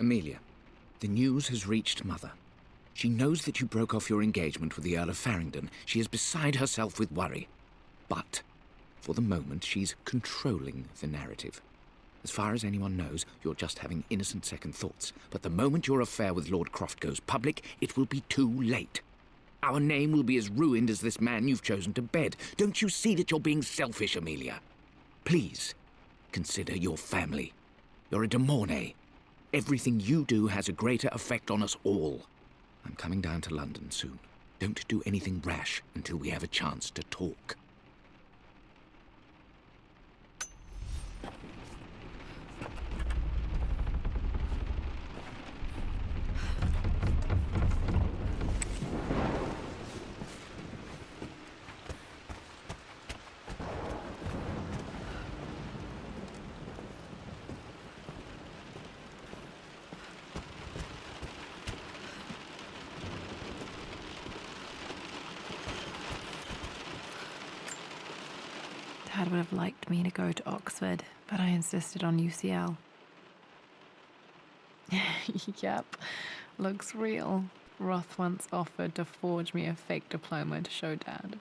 Amelia, the news has reached Mother. She knows that you broke off your engagement with the Earl of Farringdon. She is beside herself with worry. But, for the moment, she's controlling the narrative. As far as anyone knows, you're just having innocent second thoughts. But the moment your affair with Lord Croft goes public, it will be too late. Our name will be as ruined as this man you've chosen to bed. Don't you see that you're being selfish, Amelia? Please, consider your family. You're a de Mornay. Everything you do has a greater effect on us all. I'm coming down to London soon. Don't do anything rash until we have a chance to talk. Dad would have liked me to go to Oxford, but I insisted on UCL. Yep, looks real. Roth once offered to forge me a fake diploma to show Dad.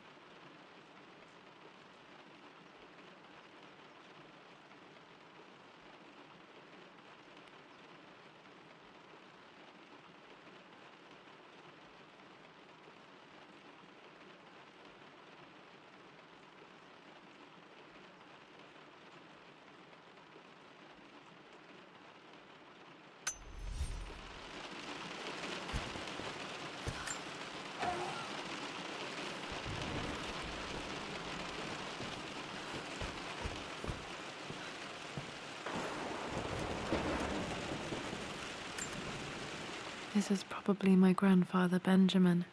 This is probably my grandfather, Benjamin.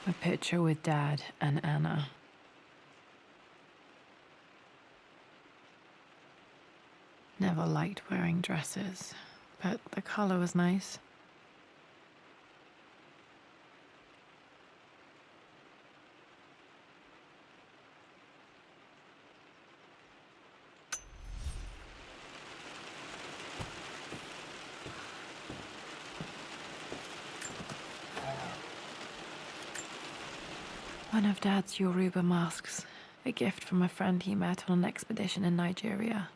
A picture with Dad and Anna. Never liked wearing dresses, but the color was nice. One of Dad's Yoruba masks, a gift from a friend he met on an expedition in Nigeria.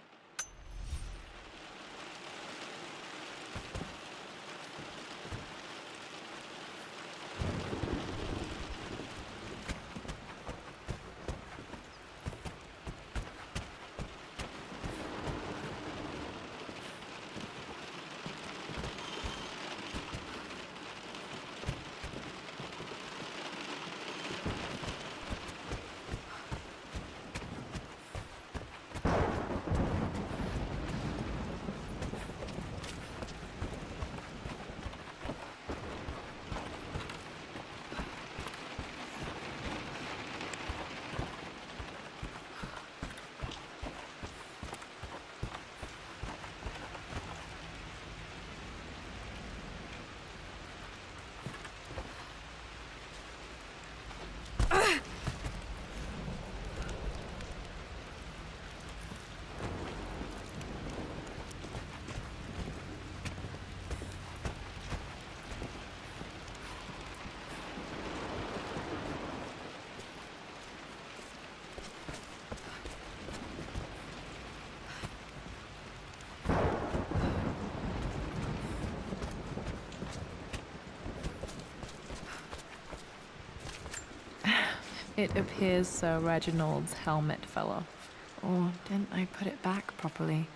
It appears Sir Reginald's helmet fell off. Or didn't I put it back properly?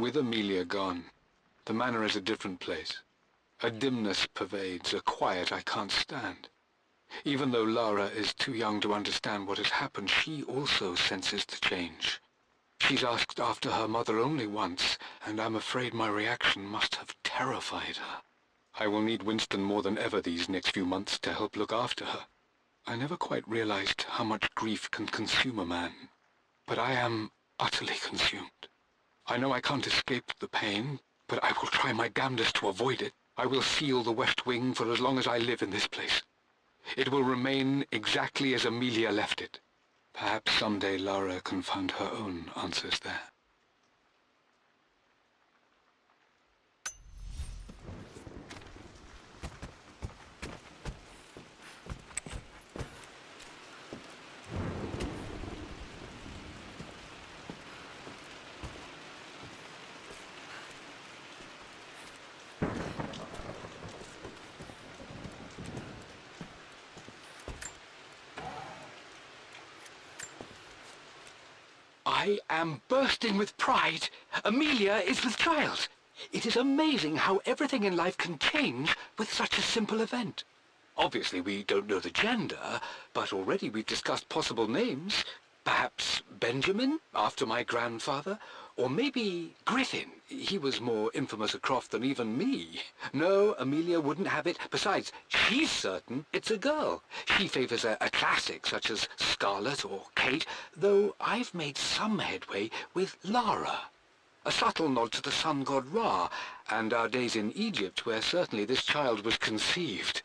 With Amelia gone, the manor is a different place. A dimness pervades, a quiet I can't stand. Even though Lara is too young to understand what has happened, she also senses the change. She's asked after her mother only once, and I'm afraid my reaction must have terrified her. I will need Winston more than ever these next few months to help look after her. I never quite realized how much grief can consume a man, but I am utterly consumed. I know I can't escape the pain, but I will try my damnedest to avoid it. I will seal the West Wing for as long as I live in this place. It will remain exactly as Amelia left it. Perhaps someday Lara can find her own answers there. I am bursting with pride. Amelia is with child. It is amazing how everything in life can change with such a simple event. Obviously, we don't know the gender, but already we've discussed possible names. Perhaps Benjamin, after my grandfather, or maybe Griffin. He was more infamous at Croft than even me. No, Amelia wouldn't have it. Besides, she's certain it's a girl. She favors a classic such as Scarlet or Kate, though I've made some headway with Lara. A subtle nod to the sun god Ra, and our days in Egypt, where certainly this child was conceived.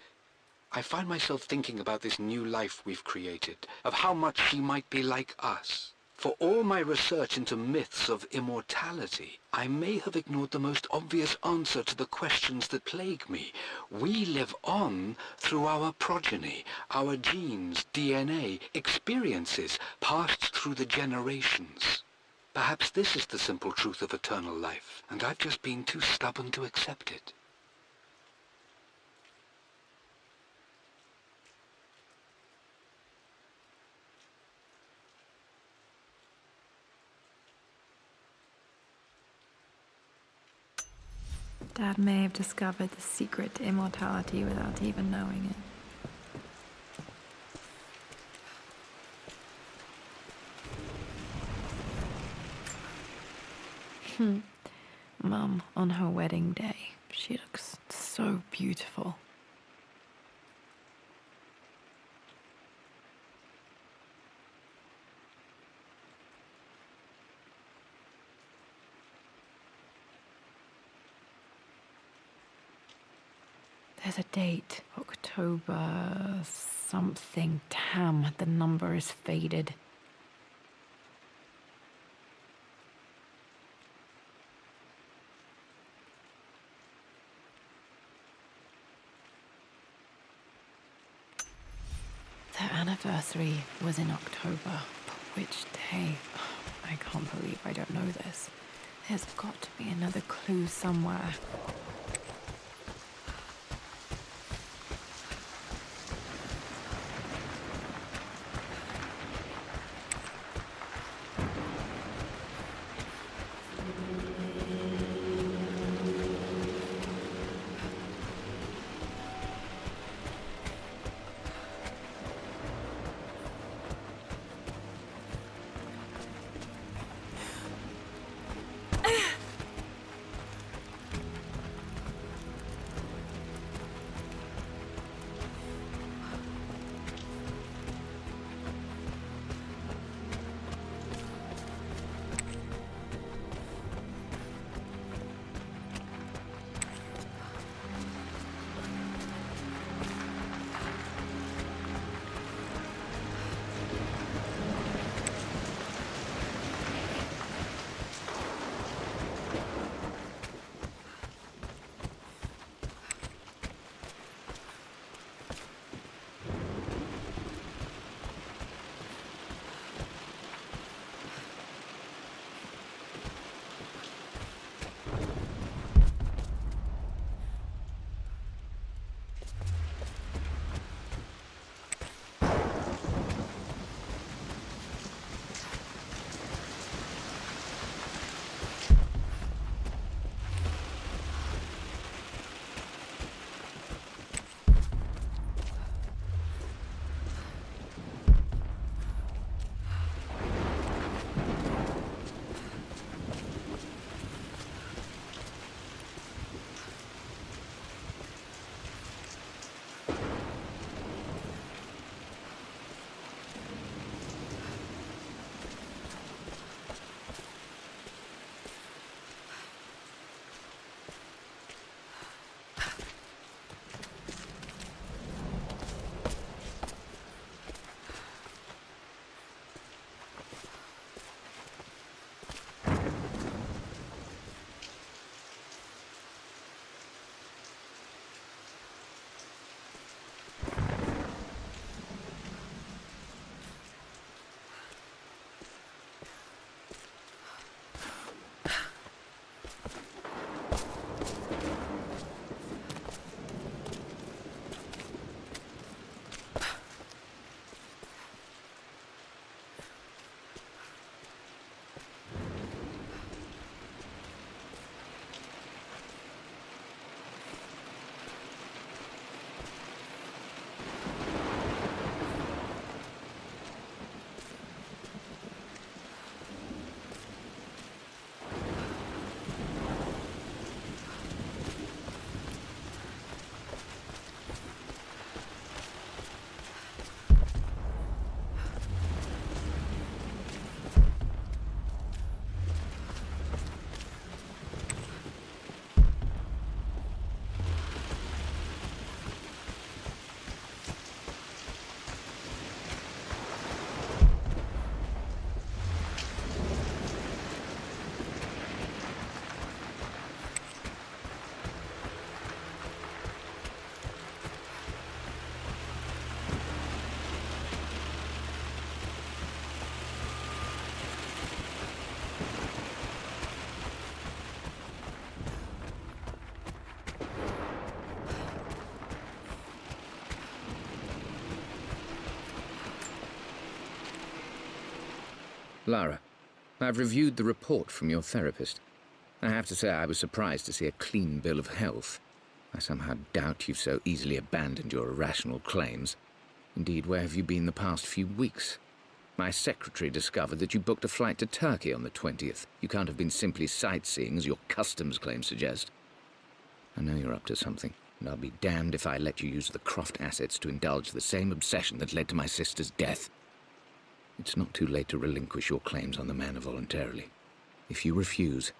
I find myself thinking about this new life we've created, of how much she might be like us. For all my research into myths of immortality, I may have ignored the most obvious answer to the questions that plague me. We live on through our progeny, our genes, DNA, experiences, passed through the generations. Perhaps this is the simple truth of eternal life, and I've just been too stubborn to accept it. Dad may have discovered the secret to immortality without even knowing it. Mum, on her wedding day, she looks so beautiful. There's a date, October something. Damn, the number is faded. Their anniversary was in October, but which day? I can't believe I don't know this. There's got to be another clue somewhere. Lara, I've reviewed the report from your therapist. I have to say I was surprised to see a clean bill of health. I somehow doubt you've so easily abandoned your irrational claims. Indeed, where have you been the past few weeks? My secretary discovered that you booked a flight to Turkey on the 20th. You can't have been simply sightseeing, as your customs claims suggest. I know you're up to something, and I'll be damned if I let you use the Croft assets to indulge the same obsession that led to my sister's death. It's not too late to relinquish your claims on the manor voluntarily. If you refuse,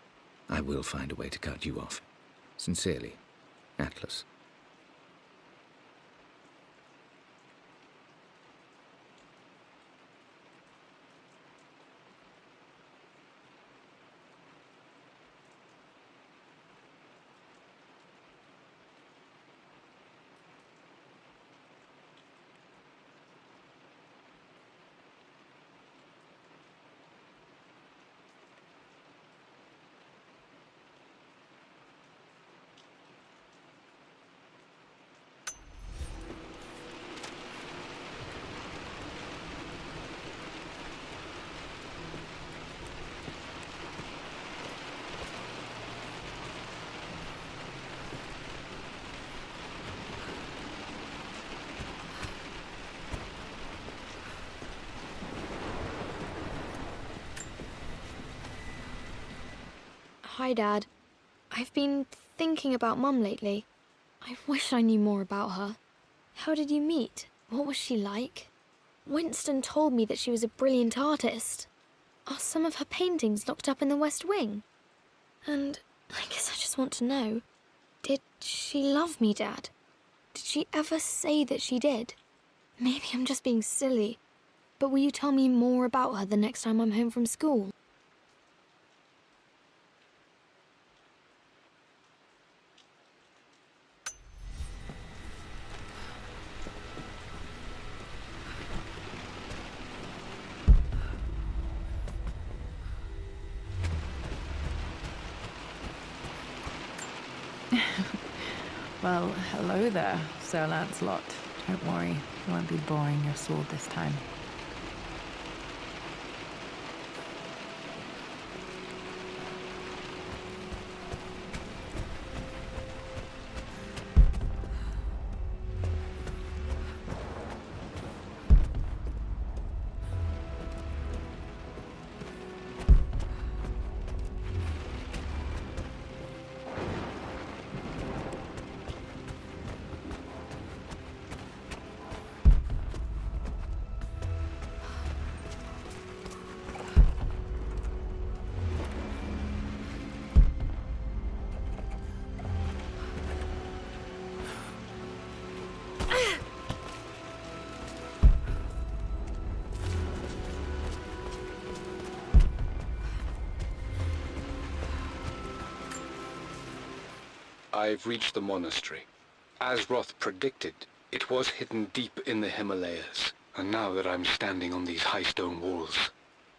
I will find a way to cut you off. Sincerely, Atlas. Hi, Dad. I've been thinking about Mum lately. I wish I knew more about her. How did you meet? What was she like? Winston told me that she was a brilliant artist. Are some of her paintings locked up in the West Wing? And I guess I just want to know, did she love me, Dad? Did she ever say that she did? Maybe I'm just being silly, but will you tell me more about her the next time I'm home from school? Well, hello there, Sir Lancelot. Don't worry, you won't be boring your sword this time. I've reached the monastery. As Roth predicted, it was hidden deep in the Himalayas. And now that I'm standing on these high stone walls,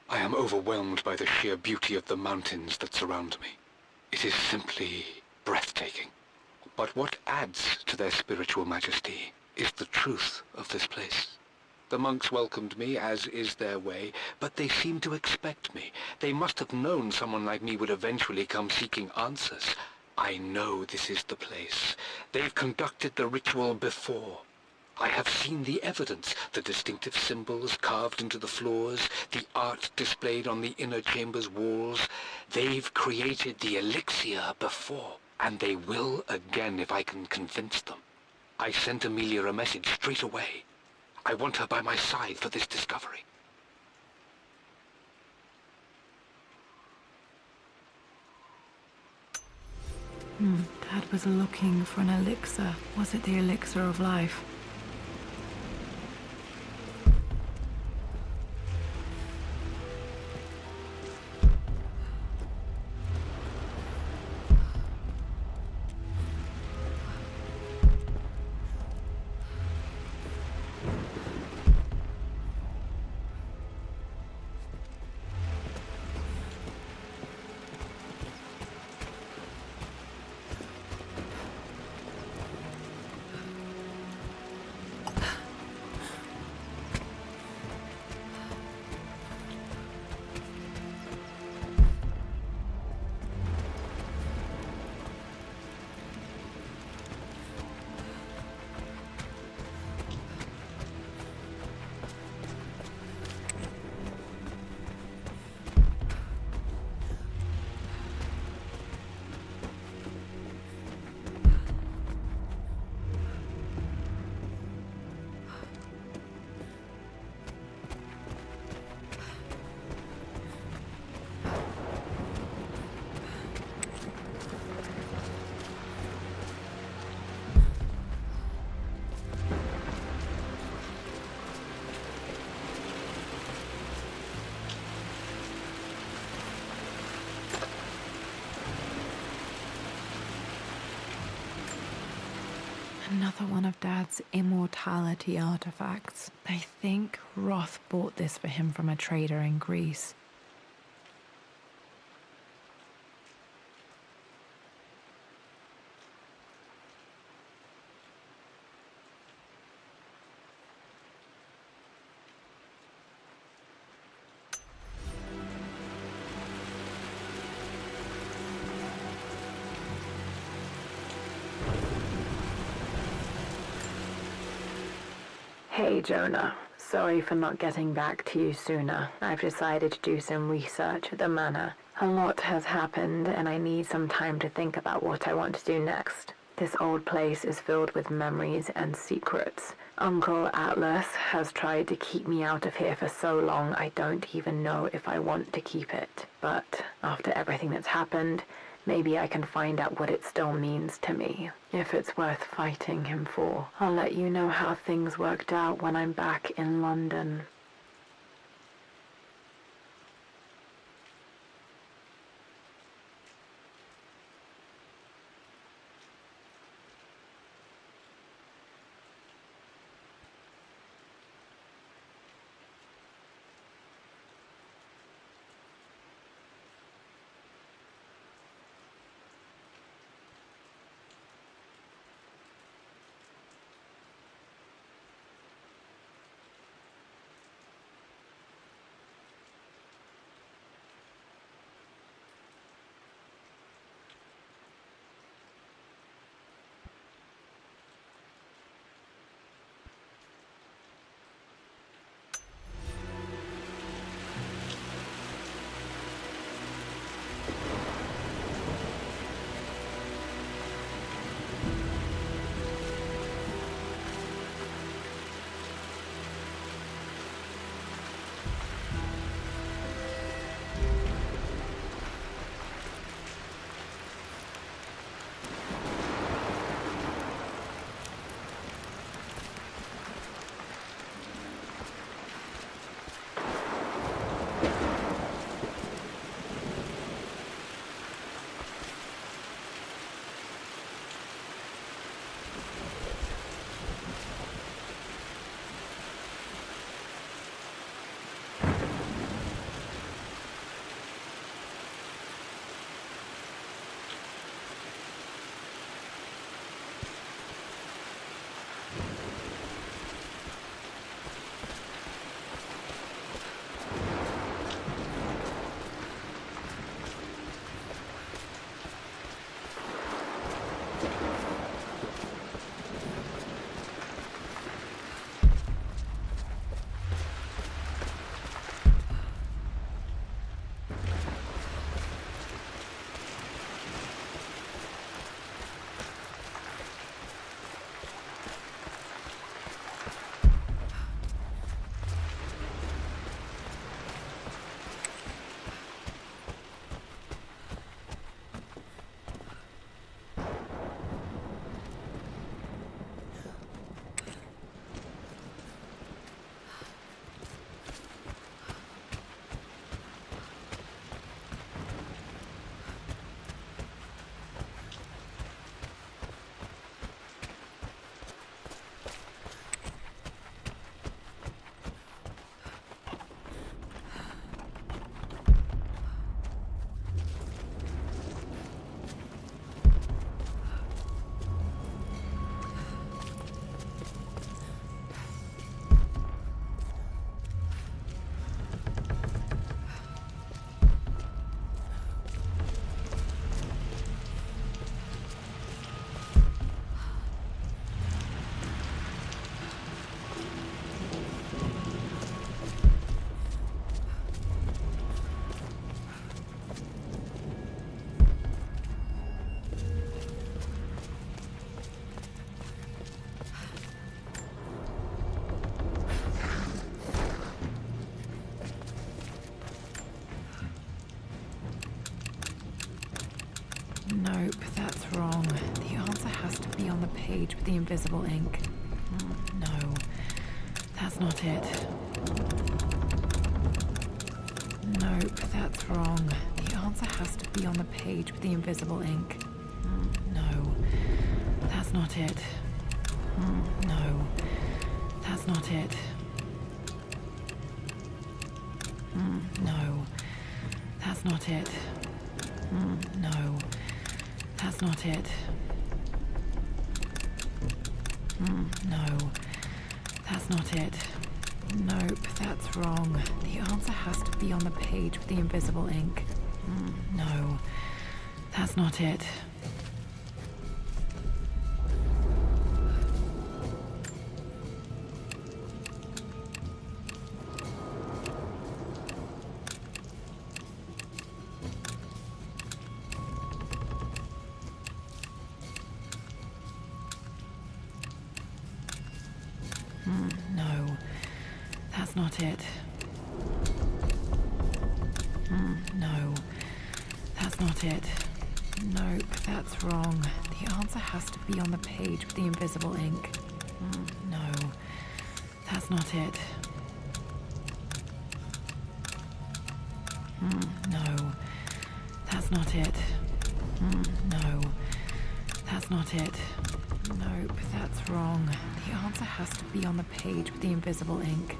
I am overwhelmed by the sheer beauty of the mountains that surround me. It is simply breathtaking. But what adds to their spiritual majesty is the truth of this place. The monks welcomed me, as is their way, but they seemed to expect me. They must have known someone like me would eventually come seeking answers. I know this is the place. They've conducted the ritual before. I have seen the evidence, the distinctive symbols carved into the floors, the art displayed on the inner chamber's walls. They've created the elixir before, and they will again if I can convince them. I sent Amelia a message straight away. I want her by my side for this discovery. Dad was looking for an elixir. Was it the elixir of life? Another one of Dad's immortality artifacts. I think Roth bought this for him from a trader in Greece. Hey Jonah, sorry for not getting back to you sooner. I've decided to do some research at the manor. A lot has happened and I need some time to think about what I want to do next. This old place is filled with memories and secrets. Uncle Atlas has tried to keep me out of here for so long I don't even know if I want to keep it. But after everything that's happened, maybe I can find out what it still means to me, if it's worth fighting him for. I'll let you know how things worked out when I'm back in London. Nope, that's wrong. The answer has to be on the page with the invisible ink. No, that's not it. Nope, that's wrong. The answer has to be on the page with the invisible ink. No, that's not it. No, that's not it. No, that's not it. No, that's not it. No, that's not it. Nope, that's wrong. The answer has to be on the page with the invisible ink. No, that's not it. No, that's not it. No, that's not it. Nope, that's wrong. The answer has to be on the page with the invisible ink. No, that's not it. No, that's not it. No, that's not it. Nope, that's wrong. The answer has to be on the page with the invisible ink.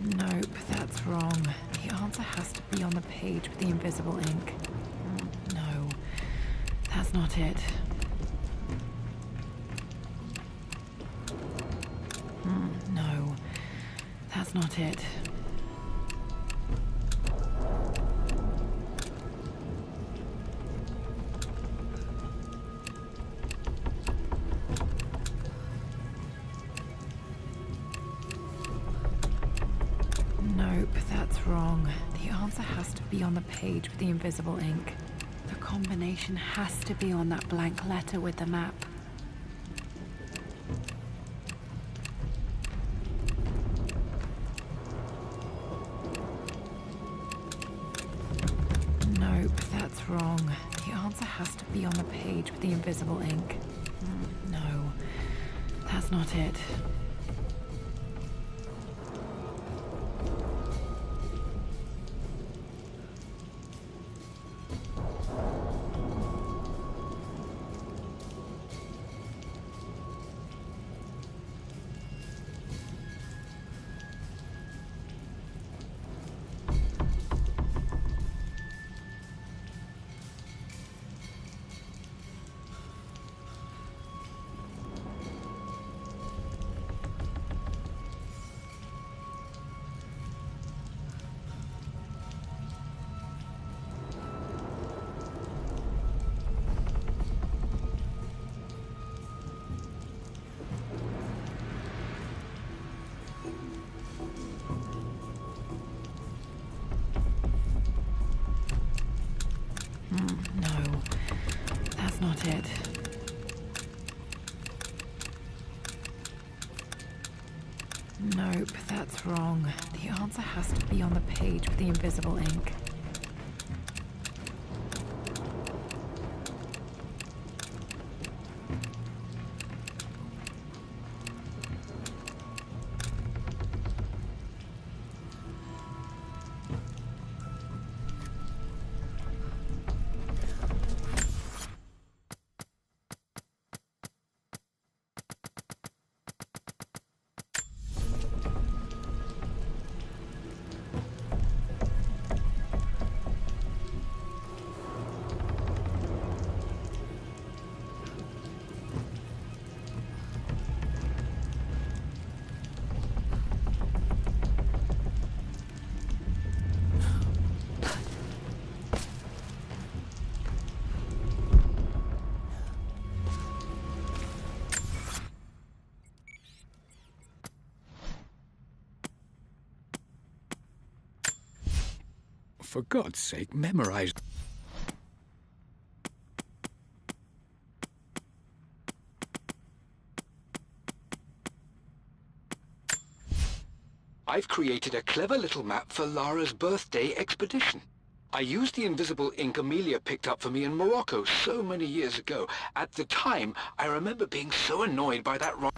Nope, that's wrong. The answer has to be on the page with the invisible ink. No, that's not it. No, that's not it. Nope, that's wrong. The answer has to be on the page with the invisible ink. The combination has to be on that blank letter with the map. Nope, that's wrong. The answer has to be on the page with the invisible ink. No, that's not it. not it. Nope, that's wrong. The answer has to be on the page with the invisible ink. For God's sake, memorize. I've created a clever little map for Lara's birthday expedition. I used the invisible ink Amelia picked up for me in Morocco so many years ago. At the time, I remember being so annoyed by that wrong...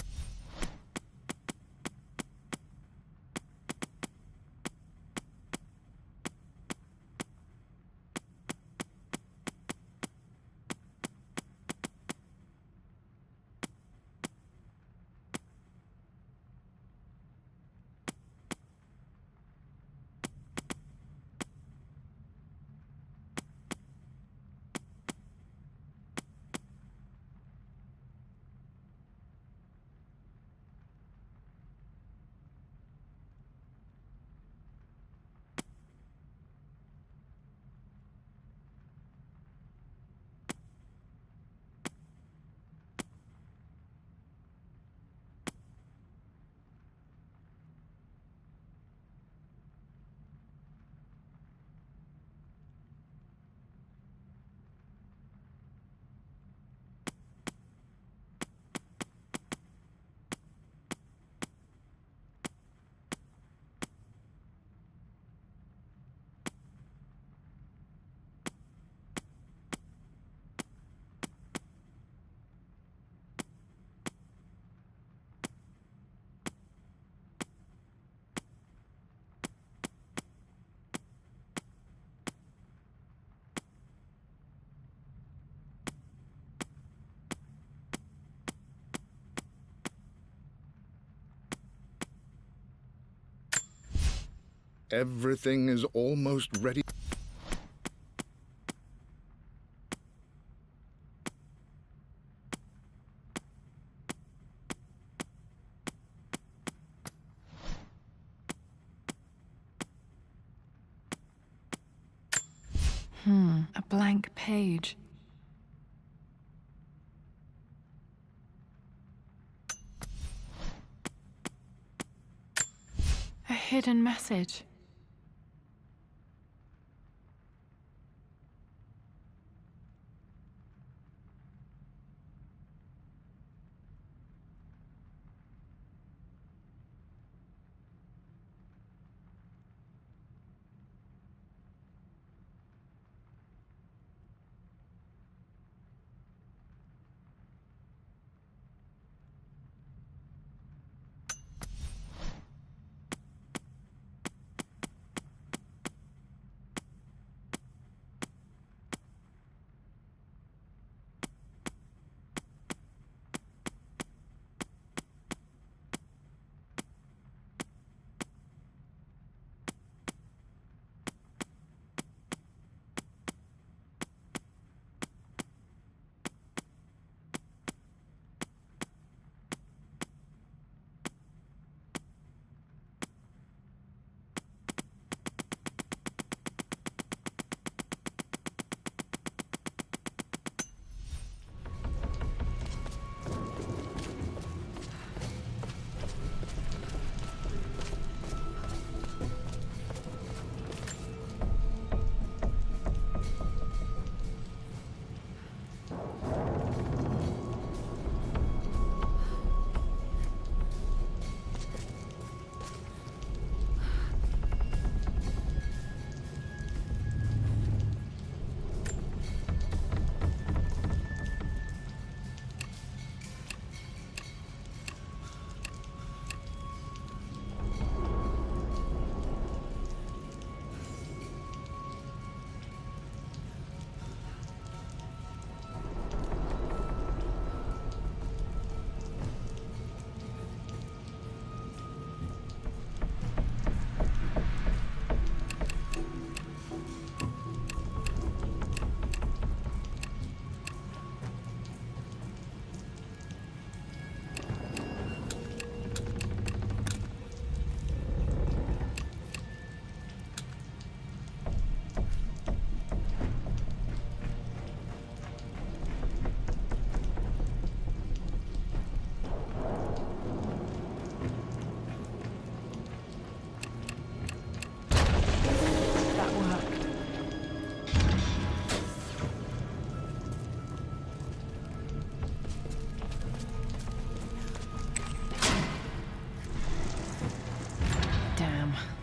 Everything is almost ready. A blank page. A hidden message.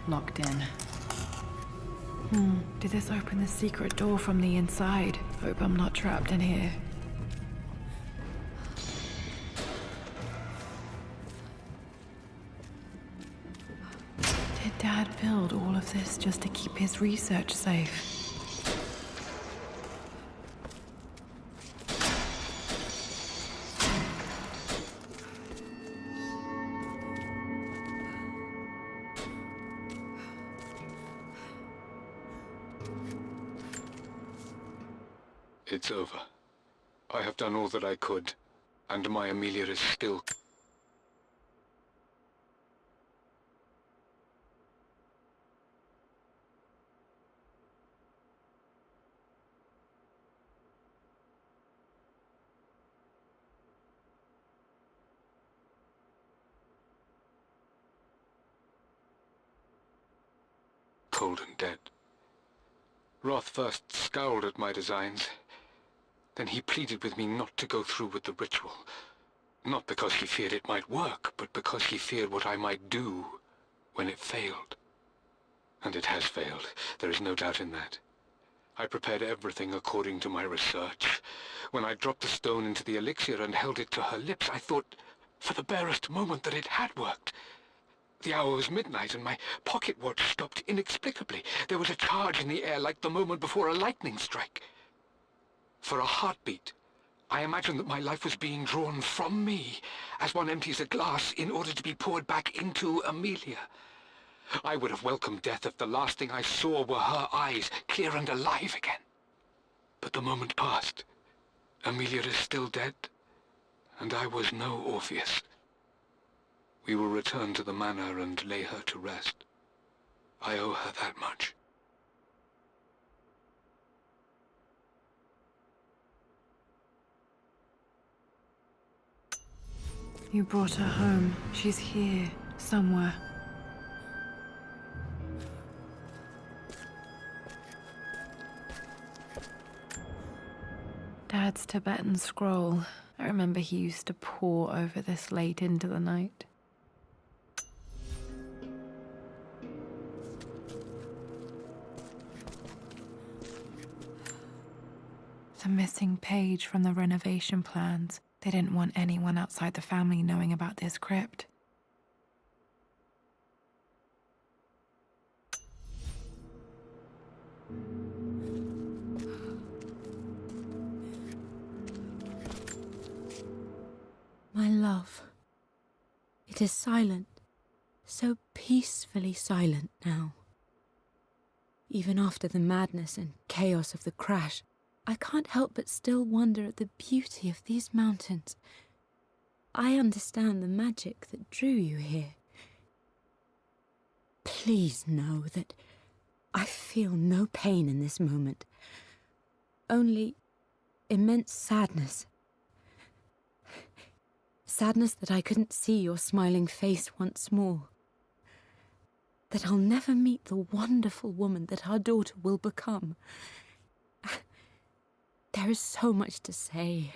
locked in. Did this open the secret door from the inside? Hope I'm not trapped in here. Did Dad build all of this just to keep his research safe? It's over. I have done all that I could, and my Amelia is still... cold and dead. Roth first scowled at my designs. Then he pleaded with me not to go through with the ritual. Not because he feared it might work, but because he feared what I might do when it failed. And it has failed. There is no doubt in that. I prepared everything according to my research. When I dropped the stone into the elixir and held it to her lips, I thought for the barest moment that it had worked. The hour was midnight and my pocket watch stopped inexplicably. There was a charge in the air like the moment before a lightning strike. For a heartbeat, I imagined that my life was being drawn from me, as one empties a glass in order to be poured back into Amelia. I would have welcomed death if the last thing I saw were her eyes, clear and alive again. But the moment passed. Amelia is still dead, and I was no Orpheus. We will return to the manor and lay her to rest. I owe her that much. You brought her home. She's here, somewhere. Dad's Tibetan scroll. I remember he used to pore over this late into the night. The missing page from the renovation plans. They didn't want anyone outside the family knowing about this crypt. My love, it is silent, so peacefully silent now. Even after the madness and chaos of the crash, I can't help but still wonder at the beauty of these mountains. I understand the magic that drew you here. Please know that I feel no pain in this moment, only immense sadness. Sadness that I couldn't see your smiling face once more. That I'll never meet the wonderful woman that our daughter will become. There is so much to say,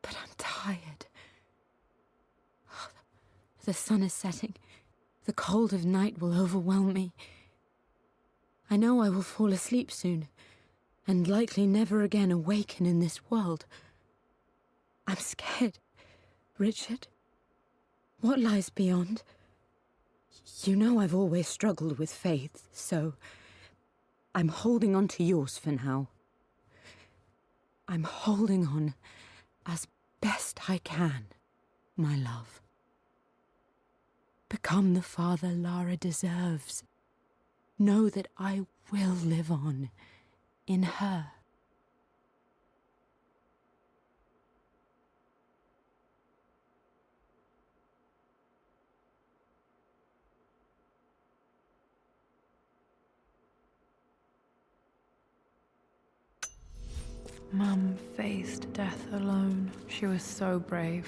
but I'm tired. The sun is setting. The cold of night will overwhelm me. I know I will fall asleep soon, and likely never again awaken in this world. I'm scared. Richard, what lies beyond? You know I've always struggled with faith, so I'm holding on to yours for now. I'm holding on as best I can, my love. Become the father Lara deserves. Know that I will live on in her. Mum faced death alone. She was so brave.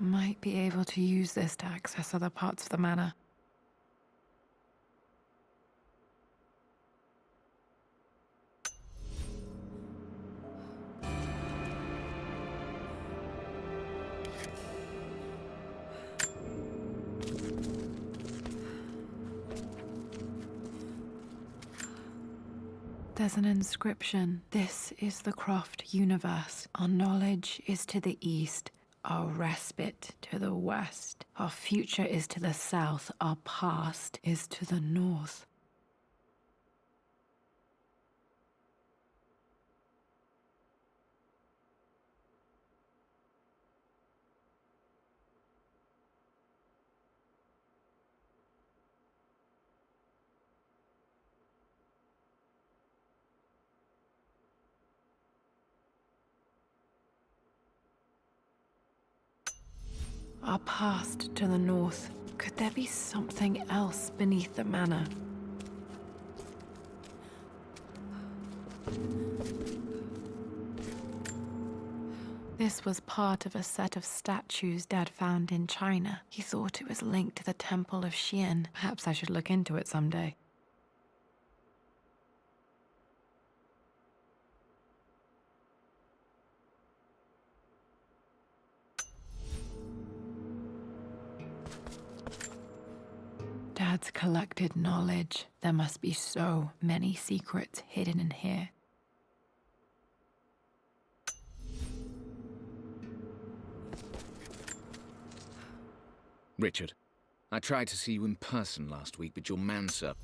Might be able to use this to access other parts of the manor. There's an inscription. This is the Croft universe. Our knowledge is to the east, our respite to the west. Our future is to the south, our past is to the north. Our past to the north. Could there be something else beneath the manor? This was part of a set of statues Dad found in China. He thought it was linked to the Temple of Xian. Perhaps I should look into it someday. Dad's collected knowledge. There must be so many secrets hidden in here. Richard, I tried to see you in person last week, but your manservant...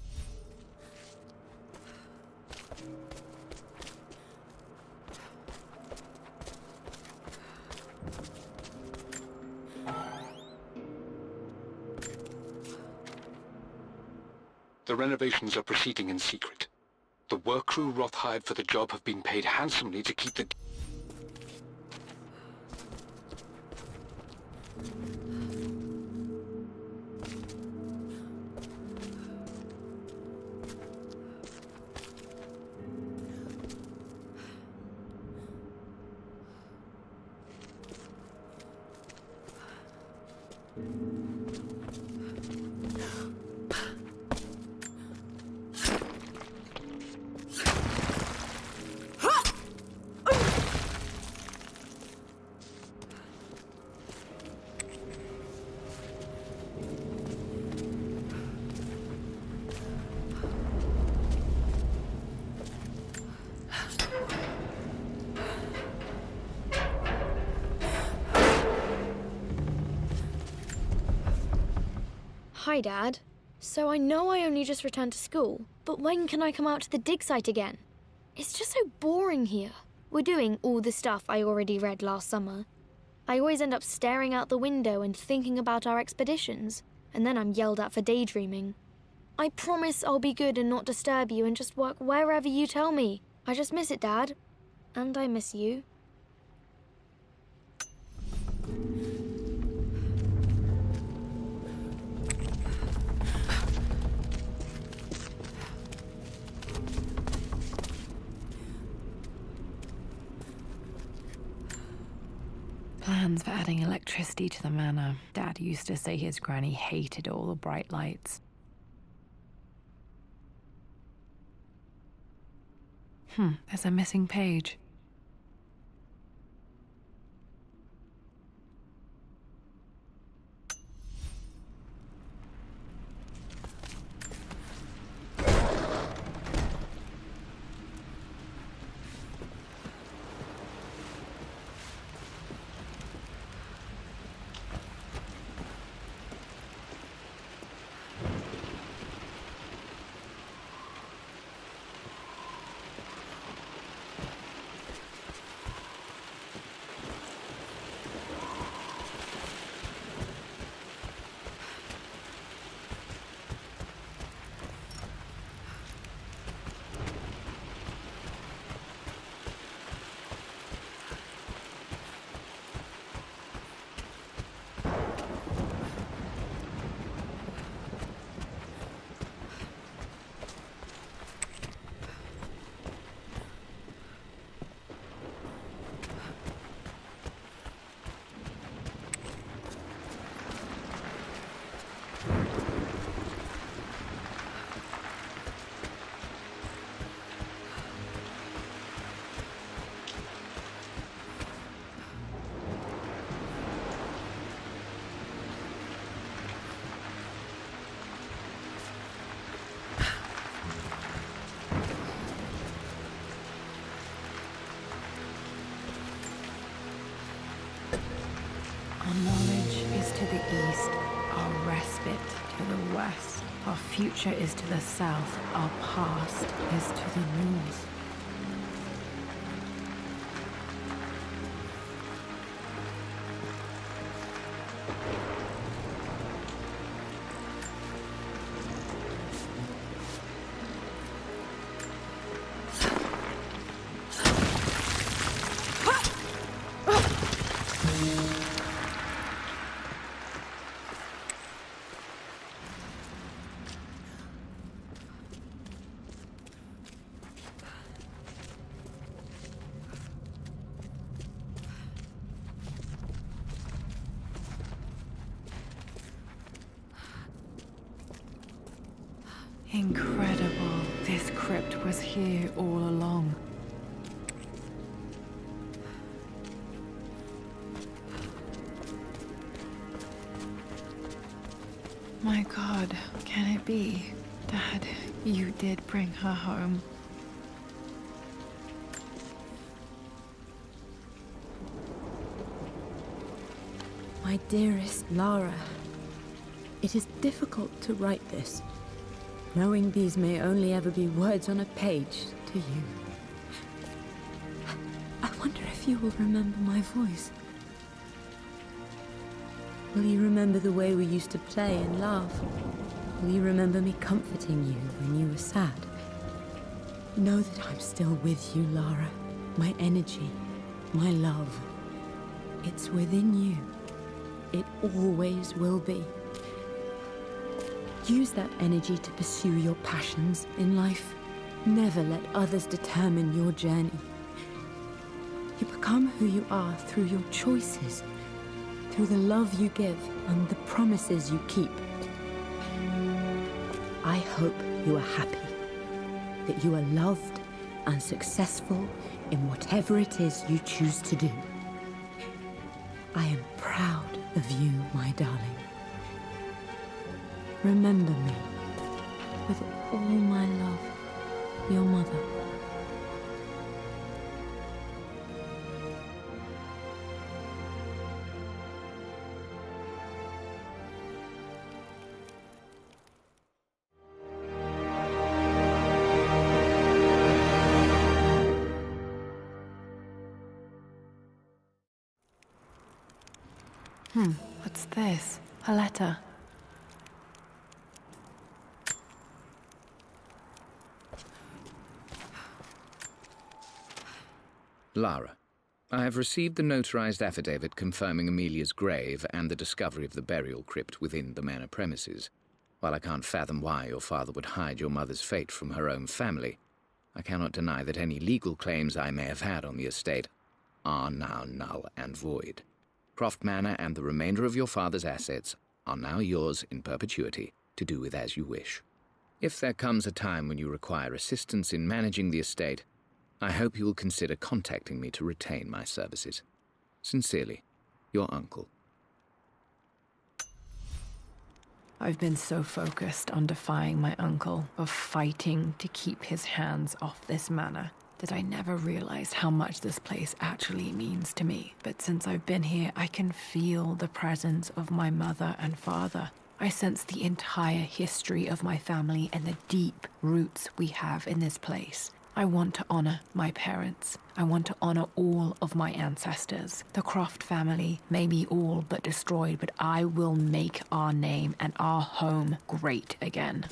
The renovations are proceeding in secret. The work crew Roth hired for the job have been paid handsomely to keep the... Hi, Dad. So I know I only just returned to school, but when can I come out to the dig site again? It's just so boring here. We're doing all the stuff I already read last summer. I always end up staring out the window and thinking about our expeditions, and then I'm yelled at for daydreaming. I promise I'll be good and not disturb you and just work wherever you tell me. I just miss it, Dad. And I miss you. Plans for adding electricity to the manor. Dad used to say his granny hated all the bright lights. There's a missing page. future is to the south, our past is to the north. Incredible. This crypt was here all along. My God, can it be? Dad, you did bring her home. My dearest Lara, it is difficult to write this, knowing these may only ever be words on a page to you. I wonder if you will remember my voice. Will you remember the way we used to play and laugh? Will you remember me comforting you when you were sad? Know that I'm still with you, Lara. My energy, my love. It's within you. It always will be. Use that energy to pursue your passions in life. Never let others determine your journey. You become who you are through your choices, through the love you give and the promises you keep. I hope you are happy, that you are loved and successful in whatever it is you choose to do. I am proud of you, my darling. Remember me, with all my love, your mother. What's this? A letter. Lara, I have received the notarized affidavit confirming Amelia's grave and the discovery of the burial crypt within the manor premises. While I can't fathom why your father would hide your mother's fate from her own family, I cannot deny that any legal claims I may have had on the estate are now null and void. Croft Manor and the remainder of your father's assets are now yours in perpetuity to do with as you wish. If there comes a time when you require assistance in managing the estate, I hope you will consider contacting me to retain my services. Sincerely, your uncle. I've been so focused on defying my uncle, of fighting to keep his hands off this manor, that I never realized how much this place actually means to me. But since I've been here, I can feel the presence of my mother and father. I sense the entire history of my family and the deep roots we have in this place. I want to honor my parents. I want to honor all of my ancestors. The Croft family may be all but destroyed, but I will make our name and our home great again.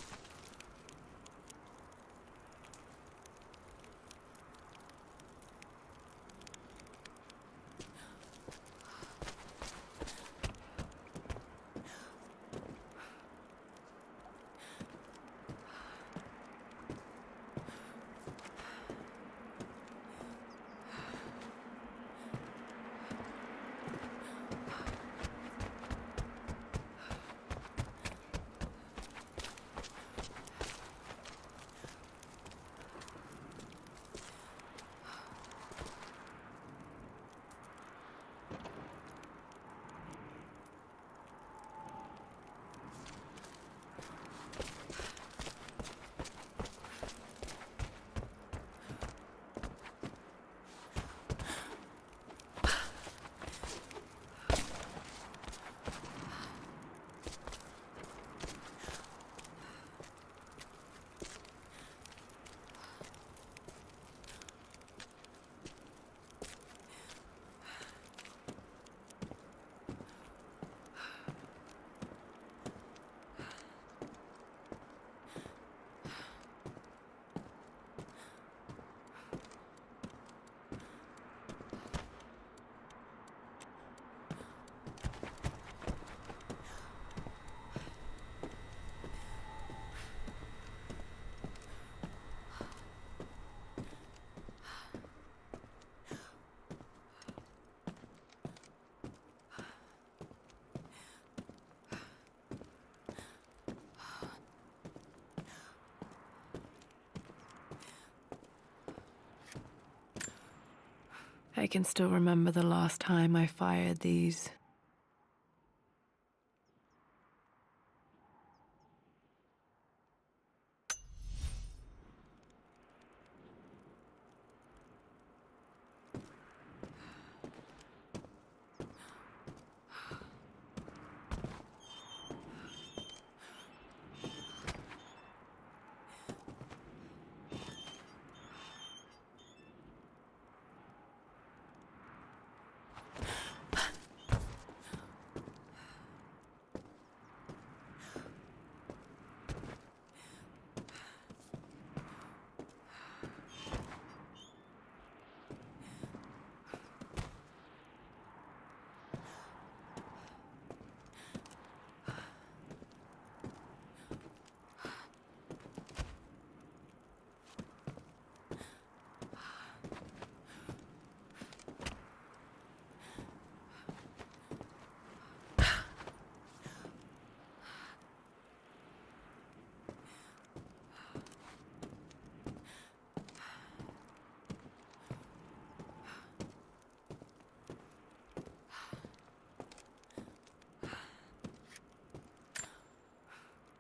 I can still remember the last time I fired these.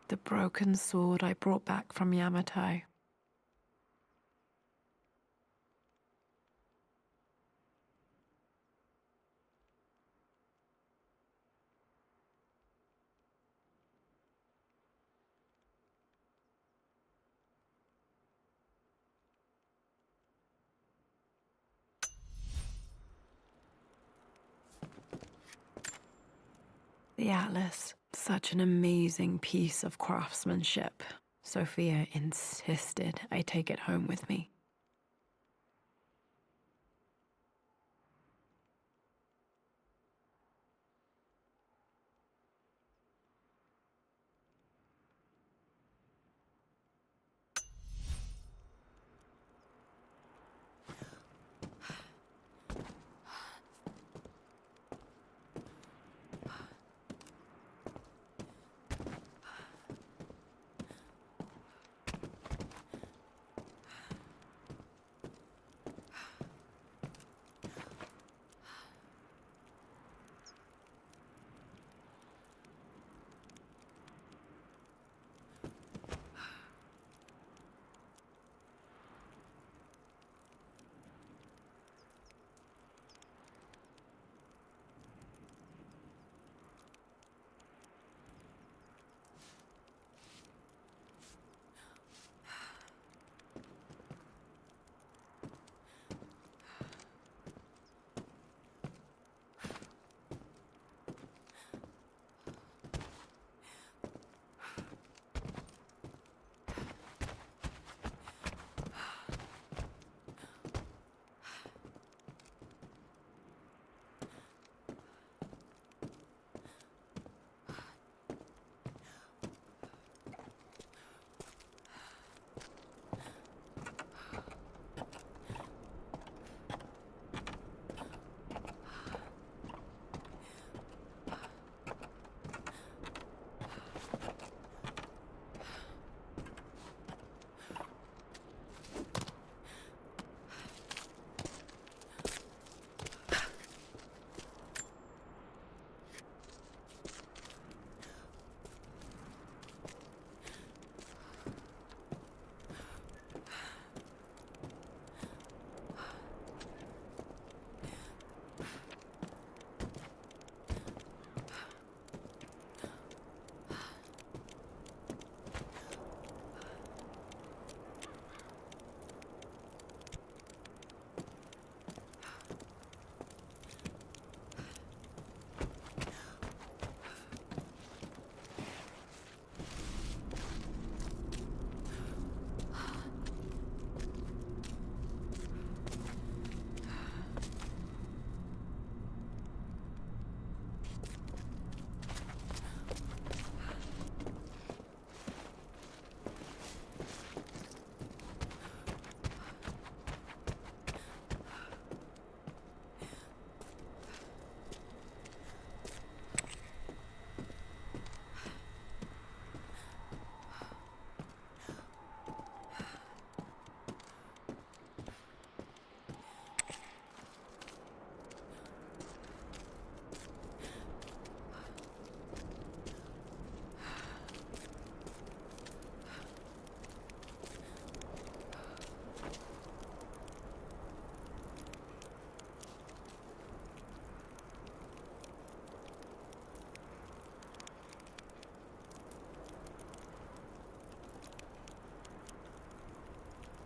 The broken sword I brought back from Yamato. The Atlas, such an amazing piece of craftsmanship. Sophia insisted I take it home with me.